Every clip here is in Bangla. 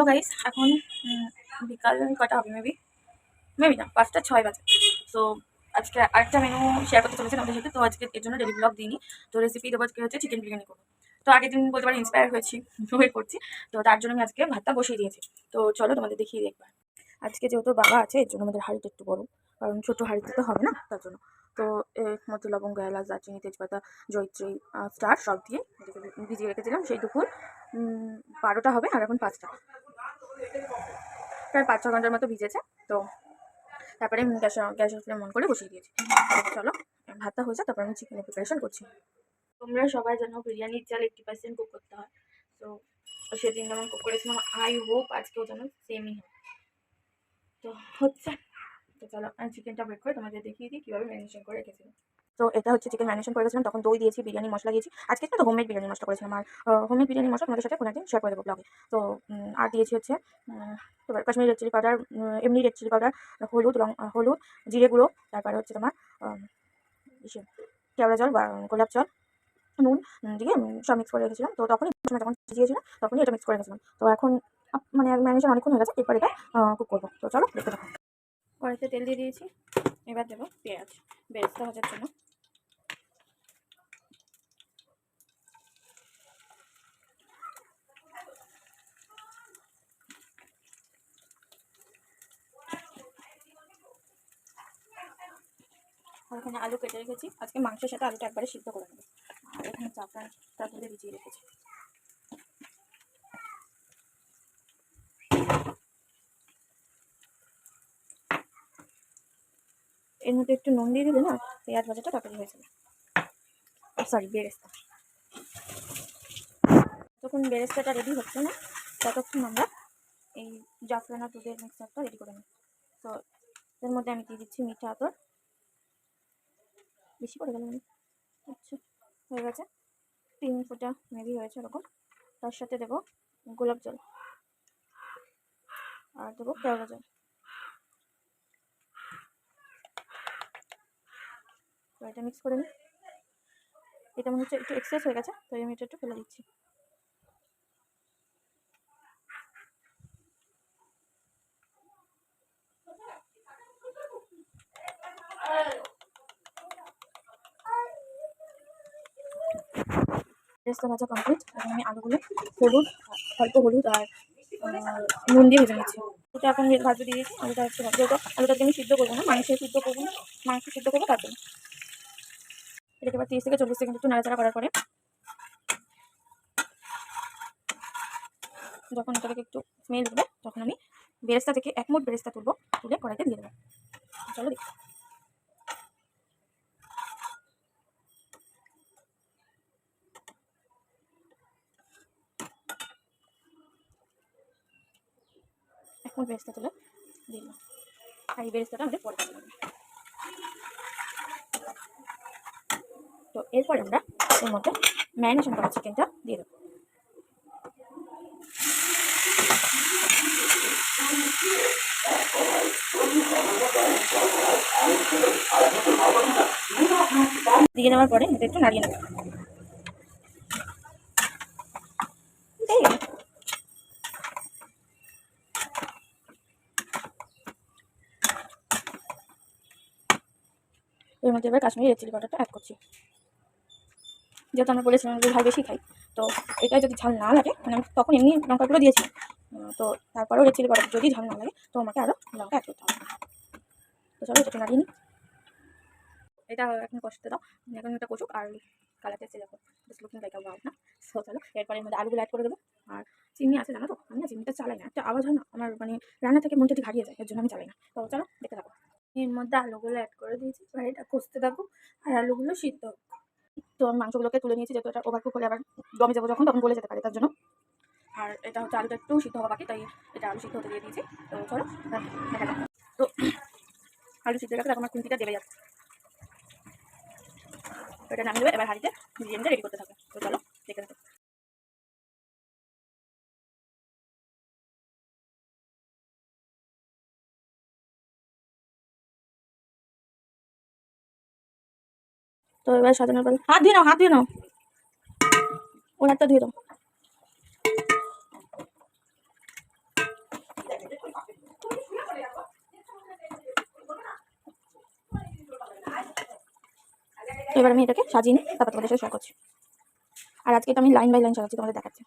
হ্যালো গাইস, এখন বিকাল কটা হবে? মেবি মেবি না, 5টা 6 বাজে। তো আজকে আরেকটা মেনু শেয়ার করতে চলেছেন আমাদের সাথে। তো আজকে এর জন্য ডেলি ব্লগ দিইনি। তো রেসিপি দেবো আজকে হচ্ছে চিকেন বিরিয়ানি করবো। তো আগের দিন বলতে পারি ইন্সপায়ার হয়েছি, ওয়েট করছি। তো তার জন্য আমি আজকে ভাতটা বসিয়ে দিয়েছি। তো চলো তোমাদের দেখিয়ে দিই একবার। আজকে যেহেতু বাবা আছে এর জন্য আমাদের হাঁড়িটা একটু বড়, কারণ ছোটো হাঁড়িতে তো হবে না, তার জন্য। তো এর মধ্যে লবঙ্গ, এলাচ, দারচিনি, তেজপাতা, জয়িত্রী, স্টার সব দিয়ে এটাকে ভিজিয়ে রেখেছিলাম সেই দুপুর 12টা হবে, আর এখন 5টা, প্রায় 5-6 ঘন্টার মতো ভিজেছে। তো তারপরে গ্যাসের ফ্লেম অন করে বসিয়ে দিয়েছি। চলো ভাতটা হয়েছে, তারপর আমি চিকেনের প্রিপারেশন করছি। তোমরা সবাই জানো বিরিয়ানির চাল 80% কুক করতে হয়। তো সেদিন যেমন কুক করেছিলাম, আই হোপ আজকেও যেন সেমই হয়। তো হচ্ছে, তো চলো আমি চিকেনটা ব্রেক করে তোমাদের দেখিয়ে দিই কীভাবে ম্যারিনেশন করে রেখেছিলাম। তো এটা হচ্ছে চিকেন ম্যারিনেশন করে গেছিলাম, তখন দই দিয়েছি, বিরিয়ানি মশলা দিয়েছি। আজকে তো হোমমেড বিরিয়ানি মশলা করেছিলাম, আর হোমমেড বিরিয়ানি মশলা তোমাদের সাথে কোনো একদিন শেয়ার করে দেবো ব্লগে। তো আর দিয়েছি হচ্ছে তোমার কাশ্মীরি রেড চিলি পাউডার, এমনি রেড চিলি পাউডার, হলুদ, জিরে গুঁড়ো, তারপরে হচ্ছে তোমার কেওড়া জল বা গোলাপ জল, নুন দিয়ে সব মিক্স করে রেখেছিলাম। তো তখনই যখন ভিজিয়েছিলাম তখনই এটা মিক্স করে রেখেছিলাম। তো এখন মানে ম্যারিনেশন অনেকক্ষণ হয়ে গেছে, এরপর এটা কুক করবো। তো চলো দেখতে থাকো। কড়াইতে তেল দিয়ে দিয়েছি, এবার দেবো পেঁয়াজ বেরেস্তা ভাজার জন্য। আর এখানে আলু কেটে রেখেছি, আজকে মাংসের সাথে আলুটা একবারে সিদ্ধ করে নেবো। আর এখানে চাপড়াটা তুলে ভিজিয়ে রেখেছি। এর মধ্যে একটু নুন দিয়ে দিলে না পেঁয়াজ ভাজাটা তাড়াতাড়ি হয়ে যাবে। সরি, বেরেস্তা। যখন বেরেস্তাটা রেডি হচ্ছে না ততক্ষণ আমরা এই জাফরান আর দুধের মিক্সারটা রেডি করে নিই। তো এর মধ্যে আমি দিয়ে দিচ্ছি মিঠা আতর, বেশি করে গেল আচ্ছা, হয়ে গেছে 3 ফোঁটা মেবি হয়েছে এরকম। তার সাথে দেবো গোলাপ জল আর দেবো কেওড়া জল। তো এটা মিক্স করে নিই। এটা মনে হচ্ছে একটু এক্সেস হয়ে গেছে, তাই আমি এটা একটু ফেলে দিচ্ছি। বেরেস্তা ভাজা কমপ্লিট। এখন আমি আলুগুলো অল্প হলুদ আর নুন দিয়ে ভেজে নিচ্ছি। ওটা এখন ভাজতে দিয়ে দিয়েছি। আলুটা একটু যেহেতু আলুটাকে আমি সিদ্ধ করবো না, মাংস সিদ্ধ করবো তার জন্য। এটাকে এবার 30 থেকে 40 সেকেন্ড একটু নাড়াচাড়া করার পরে যখন এটা থেকে একটু স্মেল উঠবে তখন আমি বেরেস্তা থেকে 1 মুঠ বেরেস্তা তুলে কড়াইতে দিয়ে দেবো। চলো দেখি। এক মুঠ বেরেস্তা তুলে দিয়ে দিলাম, আর এই বেরেস্তাটা আমাদের পরে দিতে হবে। তো এরপরে আমরা এর মধ্যে ম্যারিনেশন করা চিকেনটা দিয়ে দেবো। দিয়ে নেওয়ার পরে এটা একটু নাড়িয়ে নেবো। এর মধ্যে এবার কাশ্মীরি রেড চিলি পাউডারটা অ্যাড করছি। যেহেতু আমরা বলেছিলাম যে ঝাল বেশি খাই, তো এটা যদি ঝাল না লাগে, মানে আমি তখন এমনি লঙ্কাগুলো দিয়েছি, তো তারপরেও রেড চিলি পাউডার যদি ঝাল না লাগে তো আমাকে আরও লঙ্কা অ্যাড করতে হবে। তো চলো এটা নাড়িয়ে নিই। এটা এখন কষতে দাও, এখন এটা কষুক আর কালারটা এসে যাবো, লুকিং লাইক আ ওয়াও না। সো চলো এরপরে এর মধ্যে আলুগুলো অ্যাড করে দেবো। আর চিনি আছে জানো তো, আমি না চিনিটা চালাই না, একটা আওয়াজ হয় না আমার, মানে রান্না থেকে মনটা ঠিক হারিয়ে যায়, এর জন্য আমি চালাই না। তো চলো দেখতে থাকো। এর মধ্যে আলুগুলো অ্যাড করে দিয়েছি, এবার এটা কষতে থাকো আর আলুগুলো সিদ্ধ হোক। তো আমি মাংসগুলোকে তুলে নিয়েছি, যেহেতু এটা ওভারকুক হলে আবার দমে যাবো যখন তখন গলে যেতে পারে, তার জন্য। আর এটা হচ্ছে আলুটা একটু সিদ্ধ হওয়া বাকি, তাই এটা আলু সিদ্ধ হতে দিয়ে দিয়েছি। তো চলো দেখা যাক। তো আলু সিদ্ধ রাখলে আমার খুন্তিটা দেবে যাচ্ছে, তো এটা নামিয়ে দেবে। এবার হাঁড়িতে বিরিয়ানিটা রেডি করতে থাকবে। তো চলো দেখে দেখো। তো এবার সাজানোর পর হাত ধুয়ে নাও, ওর হাতটা ধুয়ে দাও। এবার আমি এটাকে সাজিয়ে নিই, তারপর তোমাদের সাথে শেয়ার করছি। আর আজকে এটা আমি লাইন বাই লাইন সাজাচ্ছি, তোমাদের দেখাচ্ছি।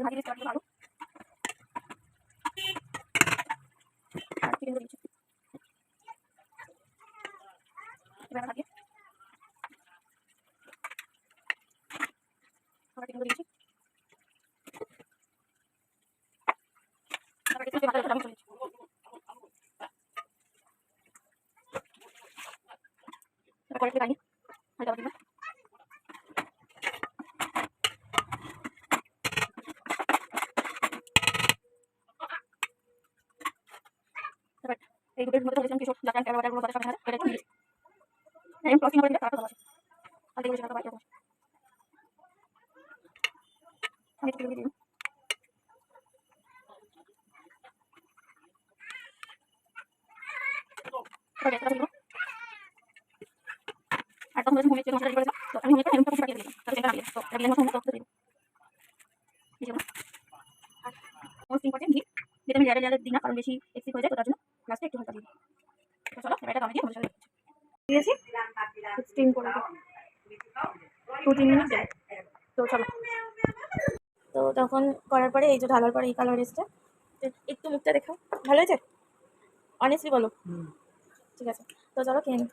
ভালো এবার ভাজিয়ে আবার চিকেন দিয়েছি। তারপর একটু ভালো করে আমি চলেছি। এবার কড়াইতে গাইনি হালকা দিলাম। এবার এই দুটোর মধ্যে বলেছিলাম কিছু যাতে আমি ক্যামেরা বাটার সাথে এটা একটু দিয়েছি। আমি ক্রসিং করে দিলে তারপর ভালো আছে। তাহলে বেশি টাকা বাইরে বসে আমি একটু দিয়ে দিই। এবার এটা দিব। আর তখন যখন চিকেন মশলা রেডি করেছিলাম, তো আমি এটা হেল্প করে দিলাম। তাহলে এটা নামিয়ে তো এটা মশলা মতো করে দিই। এই যেমন আর মোস্ট ইম্পর্টেন্ট ঘি, যেটা আমি লেয়ারে দিই না, কারণ বেশি এক্সিক হয়ে যায়, তো তার জন্য লাস্টে একটু হালকা দিই। তো চলো এবার এটা দামে দিয়ে মশলা দিয়েছি, স্টিম করে 2-3 মিনিট দেয়। তো চলো, তো তখন করার পরে এই যে ঢালার পরে এই কালার এসছে। একটু মুখটা দেখো, ভালো হয়েছে? অনেস্টলি বলো। ঠিক আছে, তো চলো খেয়ে নিই।